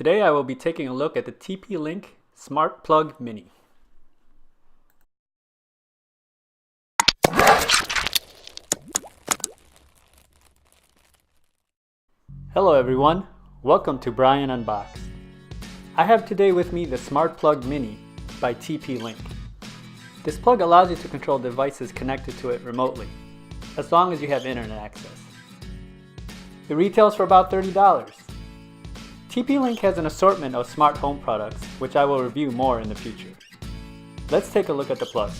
Today I will be taking a look at the TP-Link Smart Plug Mini. Hello everyone, welcome to Brian Unboxed. I have today with me the Smart Plug Mini by TP-Link. This plug allows you to control devices connected to it remotely, as long as you have internet access. It retails for about $30. TP-Link has an assortment of smart home products, which I will review more in the future. Let's take a look at the plug.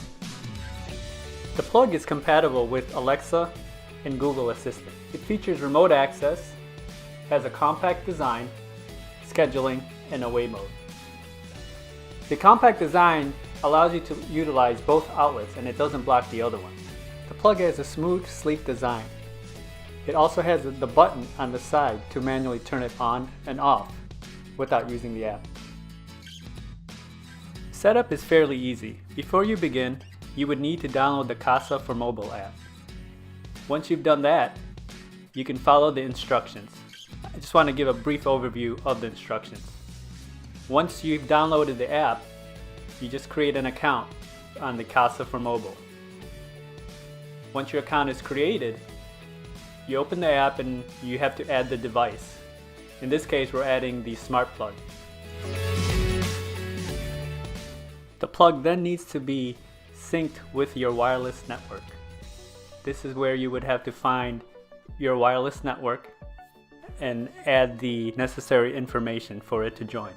The plug is compatible with Alexa and Google Assistant. It features remote access, has a compact design, scheduling, and away mode. The compact design allows you to utilize both outlets and it doesn't block the other ones. The plug has a smooth, sleek design. It also has the button on the side to manually turn it on and off without using the app. Setup is fairly easy. Before you begin, you would need to download the Casa for Mobile app. Once you've done that, you can follow the instructions. I just want to give a brief overview of the instructions. Once you've downloaded the app, you just create an account on the Casa for Mobile. Once your account is created, you open the app and you have to add the device. In this case, we're adding the smart plug. The plug then needs to be synced with your wireless network. This is where you would have to find your wireless network and add the necessary information for it to join.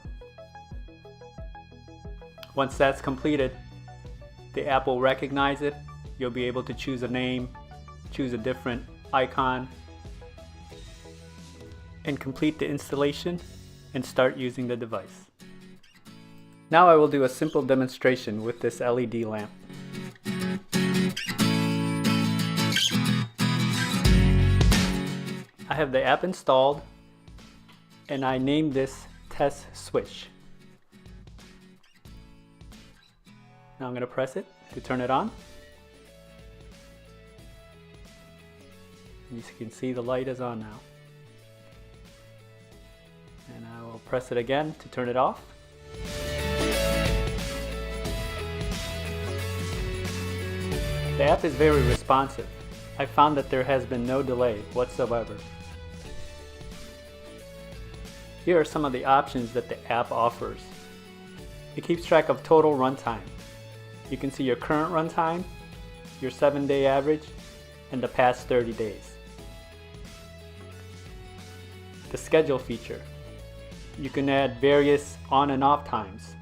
Once that's completed, the app will recognize it. You'll be able to choose a name, choose a different icon, and complete the installation and start using the device. Now I will do a simple demonstration with this LED lamp. I have the app installed and I named this Test Switch. Now I'm going to press it to turn it on. As you can see, the light is on now. And I will press it again to turn it off. The app is very responsive. I found that there has been no delay whatsoever. Here are some of the options that the app offers. It keeps track of total runtime. You can see your current runtime, your 7-day average, and the past 30 days. The schedule feature. You can add various on and off times.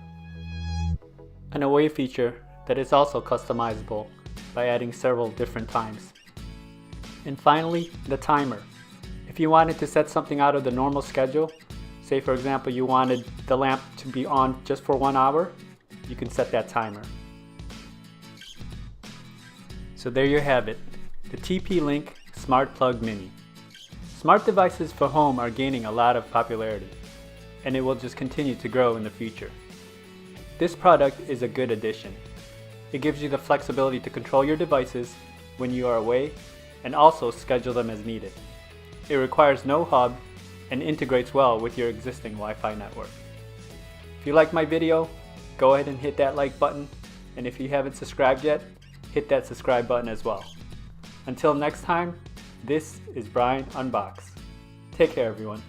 An away feature that is also customizable by adding several different times. And finally, the timer. If you wanted to set something out of the normal schedule, say for example you wanted the lamp to be on just for 1 hour, you can set that timer. So there you have it, the TP-Link Smart Plug Mini. Smart devices for home are gaining a lot of popularity, and it will just continue to grow in the future. This product is a good addition. It gives you the flexibility to control your devices when you are away and also schedule them as needed. It requires no hub and integrates well with your existing Wi-Fi network. If you liked my video, go ahead and hit that like button, and if you haven't subscribed yet, hit that subscribe button as well. Until next time, this is Brian Unboxed. Take care everyone.